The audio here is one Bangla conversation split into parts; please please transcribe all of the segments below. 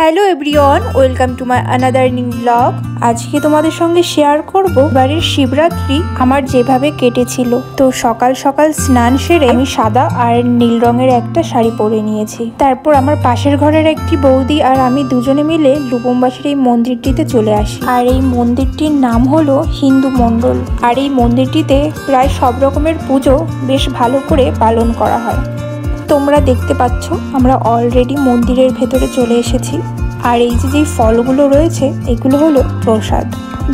Hello everyone, welcome to my another new blog. আজকে তোমাদের সঙ্গে শেয়ার করব বাড়ির শিবরাত্রি আমার যেভাবে কেটেছিল। তো সকাল সকাল স্নান সেরে আমি সাদা আর নীল রঙের একটা শাড়ি পরে নিয়েছি। তারপর আমার পাশের ঘরের একটি বৌদি আর আমি দুজনে মিলে লুবুমবাসীর এই মন্দিরটিতে চলে আসি। আর এই মন্দিরটির নাম হলো হিন্দু মণ্ডল। আর এই মন্দিরটিতে প্রায় সব রকমের পুজো বেশ ভালো করে পালন করা হয়। তোমরা দেখতে পাচ্ছ আমরা অলরেডি মন্দিরের ভেতরে চলে এসেছি। আর এই যে ফলগুলো রয়েছে এগুলো হলো প্রসাদ।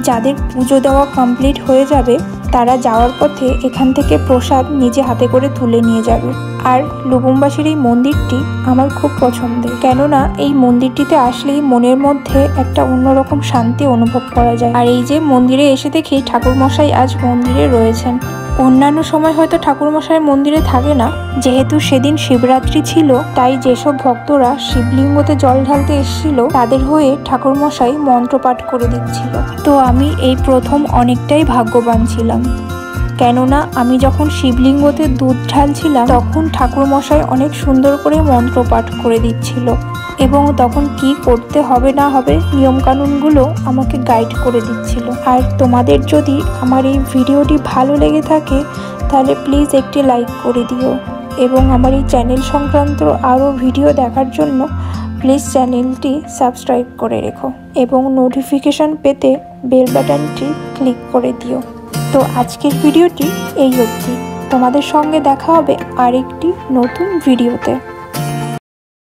যাদের পুজো দেওয়া কমপ্লিট হয়ে যাবে তারা যাওয়ার পথে এখান থেকে প্রসাদ নিজে হাতে করে তুলে নিয়ে যাবে। আর লুবুমবাসীর এই মন্দিরটি আমার খুব পছন্দের, কেননা এই মন্দিরটিতে আসলেই মনের মধ্যে একটা অন্যরকম শান্তি অনুভব করা যায়। আর এই যে মন্দিরে এসে দেখি ঠাকুরমশাই আজ মন্দিরে রয়েছেন। অন্যান্য সময় হয়তো ঠাকুরমশাই মন্দিরে থাকে না, যেহেতু সেদিন শিবরাত্রি ছিল তাই যেসব ভক্তরা শিবলিঙ্গতে জল ঢালতে এসেছিল তাদের হয়ে ঠাকুরমশাই মন্ত্রপাঠ করে দিচ্ছিল। তো আমি এই প্রথম অনেকটাই ভাগ্যবান ছিলাম, কেননা আমি যখন শিবলিঙ্গতে দুধ ঢালছিলাম তখন ঠাকুরমশাই অনেক সুন্দর করে মন্ত্রপাঠ করে দিচ্ছিল এবং তখন কি করতে হবে না হবে নিয়মকানুনগুলো আমাকে গাইড করে দিচ্ছিল। আর তোমাদের যদি আমার এই ভিডিওটি ভালো লেগে থাকে তাহলে প্লিজ একটি লাইক করে দিও এবং আমার এই চ্যানেল সংক্রান্ত আরও ভিডিও দেখার জন্য প্লিজ চ্যানেলটি সাবস্ক্রাইব করে রেখো এবং নোটিফিকেশান পেতে বেল বাটনটি ক্লিক করে দিও। তো আজকের ভিডিওটি এই অবধি। তোমাদের সঙ্গে দেখা হবে আরেকটি নতুন ভিডিওতে।